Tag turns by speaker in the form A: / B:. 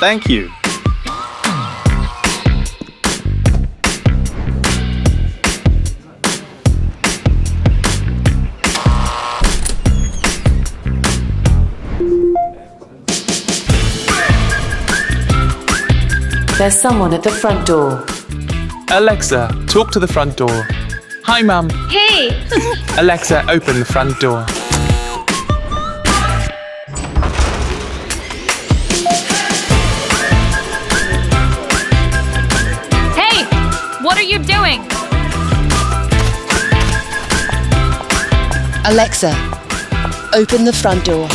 A: Thank you.
B: There's someone at the front door.
C: Alexa, talk to the front door. Hi, Mum.
D: Hey!
C: Alexa, open the front door.
D: Hey! What are you doing?
E: Alexa, open the front door.